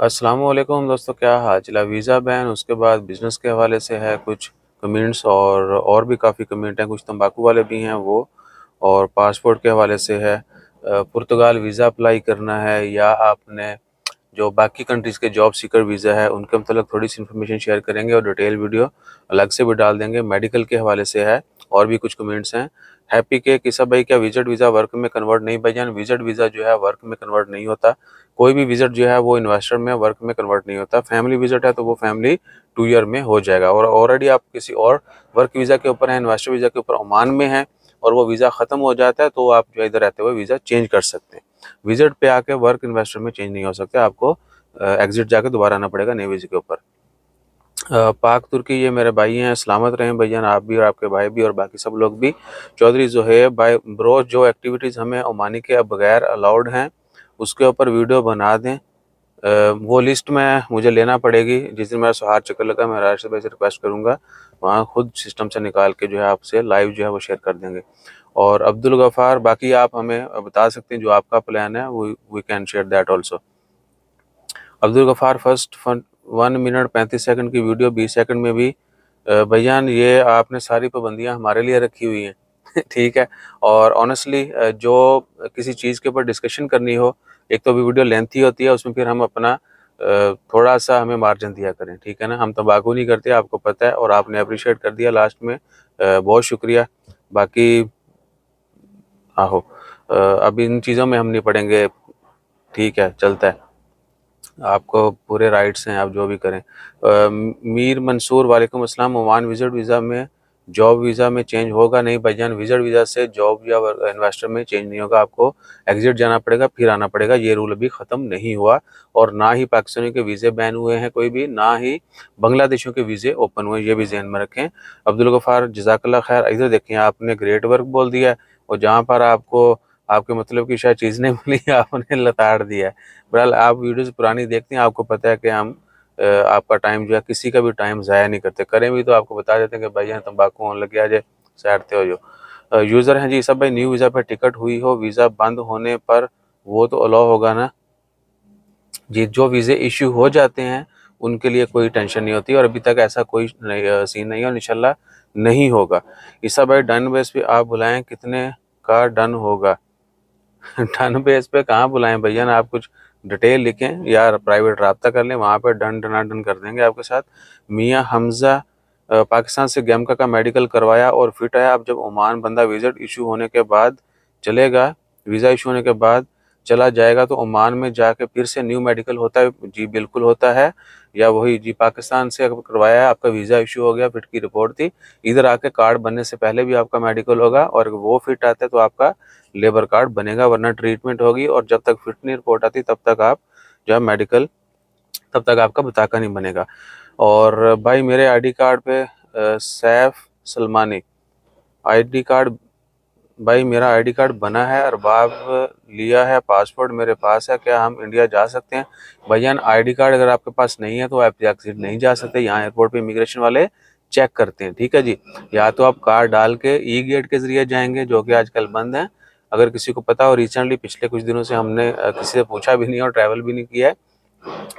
अस्सलामुअलैकुम दोस्तों, क्या हाल चला। वीज़ा बैन, उसके बाद बिज़नेस के हवाले से है कुछ कमेंट्स, और भी काफ़ी कमेंट हैं, कुछ तंबाकू वाले भी हैं वो, और पासपोर्ट के हवाले से है। पुर्तगाल वीज़ा अप्लाई करना है या आपने जो बाकी कंट्रीज़ के जॉब सीकर वीज़ा है उनके मतलब थोड़ी सी इन्फॉर्मेशन शेयर करेंगे और डिटेल वीडियो अलग से भी डाल देंगे। मेडिकल के हवाले से है और भी कुछ कमेंट्स हैं। हैप्पी के किसा भाई, क्या विजिट वीज़ा वर्क में कन्वर्ट नहीं? भाईजान, विजिट वीज़ा जो है वर्क में कन्वर्ट नहीं होता। कोई भी विजिट जो है वो इन्वेस्टर में वर्क में कन्वर्ट नहीं होता। फैमिली विजिट है तो वो फैमिली 2 ईयर में हो जाएगा, और ऑलरेडी आप किसी और वर्क वीज़ा के ऊपर हैं, इन्वेस्टर वीज़ा के ऊपर ओमान में हैं, और वो वीज़ा ख़त्म हो जाता है तो आप जो इधर रहते हुए वीज़ा चेंज कर सकते हैं। विजिट पे आके वर्क इन्वेस्टर में चेंज नहीं हो सकता, आपको एग्जिट जाके दोबारा आना पड़ेगा नए वीज़े के ऊपर। पाक तुर्की, ये मेरे भाई हैं, सलामत रहें भैया, आप भी और आपके भाई भी और बाकी सब लोग भी। चौधरी जोहेब भाई ब्रो, जो एक्टिविटीज़ हमें ओमानी के बगैर अलाउड हैं उसके ऊपर वीडियो बना दें। वो लिस्ट में मुझे लेना पड़ेगी। जिस दिन मेरा सुहार चक्कर लगा मैं राशिद भाई से रिक्वेस्ट करूँगा, वहाँ खुद सिस्टम से निकाल के जो है आपसे लाइव जो है वो शेयर कर देंगे। और अब्दुल गफ़ार, बाकी आप हमें बता सकते हैं जो आपका प्लान है, we can share that also. Abdul Gaffar, first 1 minute 35 second की वीडियो 20 सेकंड में भी भैयान, ये आपने सारी पाबंदियां हमारे लिए रखी हुई हैं ठीक है। और ऑनेस्टली जो किसी चीज़ के ऊपर डिस्कशन करनी हो, एक तो भी वीडियो लेंथी होती है, उसमें फिर हम अपना थोड़ा सा हमें मार्जिन दिया करें, ठीक है ना। हम तंबाकू नहीं करते, आपको पता है, और आपने अप्रिशिएट कर दिया लास्ट में, बहुत शुक्रिया। बाकी आहो, अब इन चीज़ों में हम नहीं पड़ेंगे, ठीक है, चलता है। आपको पूरे राइट्स हैं, आप जो भी करें। मीर मंसूर, वालेकुम अस्सलाम। ओमान विजिट वीज़ा में जॉब वीज़ा में चेंज होगा? नहीं भाईजान, विजिट वीज़ा से जॉब या इन्वेस्टर में चेंज नहीं होगा, आपको एग्जिट जाना पड़ेगा फिर आना पड़ेगा। ये रूल अभी ख़त्म नहीं हुआ, और ना ही पाकिस्तानी के वीज़े बैन हुए हैं कोई भी, ना ही बांग्लादेशियों के वीज़े ओपन हुए, ये भी जहन में रखें। अब्दुल गफ़ार, जज़ाकल्लाह खैर। इधर देखें, आपने ग्रेट वर्क बोल दिया है, और जहाँ पर आपको आपके मतलब की शायद चीज़ नहीं मिली आपने लताड़ दिया है। बहरहाल, आप वीडियोज़ पुरानी देखते हैं, आपको पता है कि हम आपका टाइम जो है, किसी का भी टाइम ज़ाया नहीं करते। करें भी तो आपको बता देते हैं कि भाई यहाँ तंबाकू होने लग गया, जे सैरते हो जो। यूज़र हैं जी सब भाई, न्यू वीज़ा पर टिकट हुई हो, वीज़ा बंद होने पर वो तो अलाउ होगा ना जी। जो वीज़े इशू हो जाते हैं उनके लिए कोई टेंशन नहीं होती, और अभी तक ऐसा कोई सीन नहीं है, और इंशाल्लाह नहीं होगा। ईसा भाई, डन बेस पे आप बुलाएं, कितने का डन होगा? डन बेस पे कहाँ बुलाएं भैया ना, आप कुछ डिटेल लिखें या प्राइवेट रब्ता कर लें, वहाँ पे डन डनाडन कर देंगे आपके साथ। मियाँ हमज़ा, पाकिस्तान से गैमका का मेडिकल करवाया और फिट आया। अब जब ओमान बंदा विज़िट इशू होने के बाद चलेगा, वीज़ा इशू होने के बाद चला जाएगा, तो ओमान में जाके फिर से न्यू मेडिकल होता है? जी बिल्कुल होता है। या वही जी, पाकिस्तान से अगर करवाया है, आपका वीज़ा इशू हो गया, फिट की रिपोर्ट थी, इधर आके कार्ड बनने से पहले भी आपका मेडिकल होगा, और वो फिट आता है तो आपका लेबर कार्ड बनेगा, वरना ट्रीटमेंट होगी, और जब तक फिट नहीं रिपोर्ट आती तब तक आप जो है मेडिकल, तब तक आपका बताका नहीं बनेगा। और भाई, मेरे आईडी कार्ड पे सैफ सलमानी आईडी कार्ड, भाई मेरा आईडी कार्ड बना है, अरबाब लिया है, पासपोर्ट मेरे पास है, क्या हम इंडिया जा सकते हैं? भैया, आईडी कार्ड अगर आपके पास नहीं है तो आप एग्जिट नहीं जा सकते। यहाँ एयरपोर्ट पे इमिग्रेशन वाले चेक करते हैं, ठीक है जी। या तो आप कार्ड डाल के ई गेट के जरिए जाएंगे, जो कि आजकल बंद है। अगर किसी को पता हो, रिसेंटली पिछले कुछ दिनों से हमने किसी से पूछा भी नहीं और ट्रैवल भी नहीं किया है,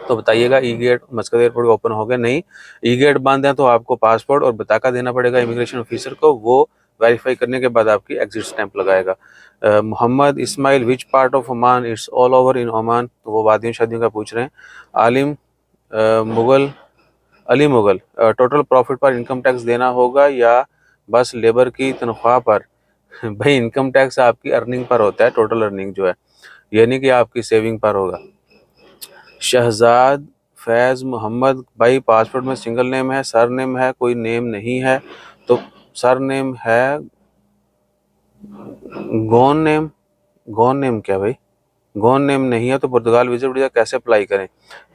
तो बताइएगा ई गेट मस्कत एयरपोर्ट ओपन हो गया? नहीं, ई गेट बंद है, तो आपको पासपोर्ट और बताका देना पड़ेगा इमिग्रेशन ऑफिसर को, वो वेरीफाई करने के बाद आपकी एग्जिट स्टैंप लगाएगा। Mohammed Ismail, which part of Oman? It's all over in Oman. तो वो वादियों शादियों का पूछ रहे हैं। आलिम मुगल, अली मुगल, टोटल प्रॉफिट पर इनकम टैक्स देना होगा या बस लेबर की तनख्वाह पर? भाई, इनकम टैक्स आपकी अर्निंग पर होता है, टोटल अर्निंग जो है, ये नहीं कि आपकी सेविंग पर होगा। शहजाद फैज़ मोहम्मद, भाई पासपोर्ट में सिंगल नेम है, सर नेम है, कोई नेम नहीं है, तो सर नेम है गॉन नेम। गॉन नेम क्या भाई? गॉन नेम नहीं है तो पुर्तगाल वीज़ा कैसे अप्लाई करें?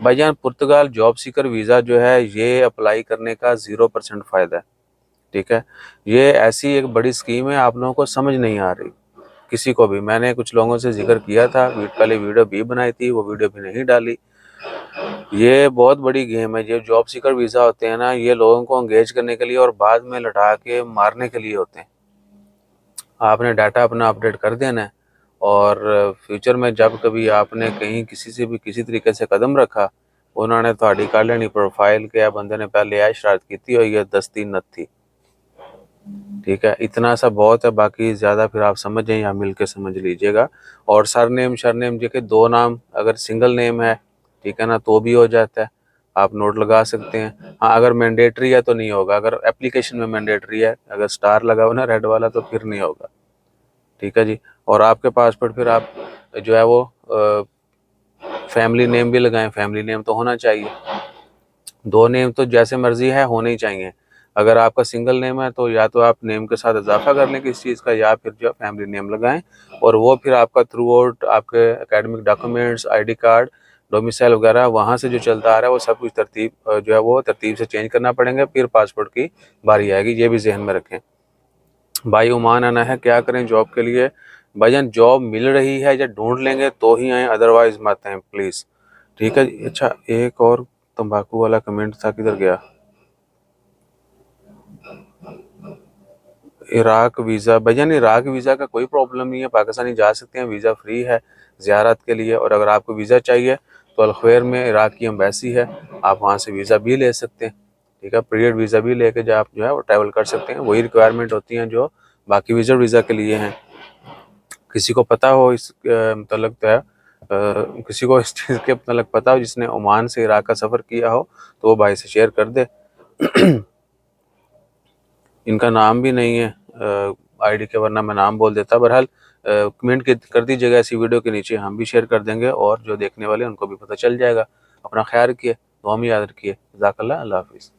भाईजान, पुर्तगाल जॉब सीकर वीज़ा जो है, ये अप्लाई करने का 0% फ़ायदा है, ठीक है। ये ऐसी एक बड़ी स्कीम है, आप लोगों को समझ नहीं आ रही किसी को भी। मैंने कुछ लोगों से जिक्र किया था, पहले वीडियो भी बनाई थी, वो वीडियो भी नहीं डाली। ये बहुत बड़ी गेम है। ये जॉब सीकर वीज़ा होते हैं ना, ये लोगों को एंगेज करने के लिए और बाद में लटा के मारने के लिए होते हैं। आपने डाटा अपना अपडेट कर देना है, और फ्यूचर में जब कभी आपने कहीं किसी से भी किसी तरीके से कदम रखा, उन्होंने ਤੁਹਾਡੀ ਕਰ ਲੈਣੀ प्रोफाइल के बंदे ने पहले ऐश शरारत की हुई है, दस्ती न थी। ठीक है, इतना सा बहुत है, बाकी ज़्यादा फिर आप समझ जाइए या मिल के समझ लीजिएगा। और सरनेम शरनेम देखिए, 2 नाम अगर सिंगल नेम है, ठीक है ना, तो भी हो जाता है, आप नोट लगा सकते हैं। हाँ, अगर मैंडेटरी है तो नहीं होगा, अगर एप्लीकेशन में मैंडेटरी है, अगर स्टार लगा हो ना रेड वाला, तो फिर नहीं होगा। ठीक है जी। और आपके पासपोर्ट फिर आप जो है वो फैमिली नेम भी लगाएं, फैमिली नेम तो होना चाहिए। 2 नेम तो जैसे मर्जी है होने ही चाहिए। अगर आपका सिंगल नेम है तो या तो आप नेम के साथ इजाफा कर लें किसी चीज़ का, या फिर जो फैमिली नेम लगाएं, और वो फिर आपका थ्रू आउट आपके academic documents, ID card, domicile वगैरह वहाँ से जो चलता आ रहा है वो सब कुछ तरतीब जो है वो तरतीब से चेंज करना पड़ेंगे, फिर पासपोर्ट की बारी आएगी, ये भी जहन में रखें। भाई ओमान आना है, क्या करें जॉब के लिए? भाईजान जॉब मिल रही है या ढूंढ लेंगे तो ही आए, अदरवाइज मत आए प्लीज़। ठीक है जी। अच्छा, एक और तंबाकू वाला कमेंट था, किधर गया? इराक वीज़ा, भाईजान इराक वीज़ा का कोई प्रॉब्लम नहीं है, पाकिस्तानी जा सकते हैं, वीज़ा फ्री है ज़ियारत के लिए। और अगर आपको वीज़ा चाहिए तो अलखैर में इराक की एम्बेसी है, आप वहाँ से वीज़ा भी ले सकते हैं। ठीक है, पीरियड वीज़ा भी लेके जो आप जो है वो ट्रैवल कर सकते हैं, वही रिक्वायरमेंट होती हैं जो बाकी वीज़ा के लिए हैं। किसी को पता हो इस मतलब किसी को इस चीज़ के मतलब पता हो जिसने ओमान से इराक का सफ़र किया हो, तो वो भाई से शेयर कर दे। इनका नाम भी नहीं है आईडी के, वरना मैं नाम बोल देता। बहरहाल कमेंट कर दीजिएगा ऐसी वीडियो के नीचे, हम भी शेयर कर देंगे और जो देखने वाले हैं उनको भी पता चल जाएगा। अपना ख्याल रखिए, दुआ में याद रखिए। जज़ाकल्लाह, अल्लाह हाफ़िज़।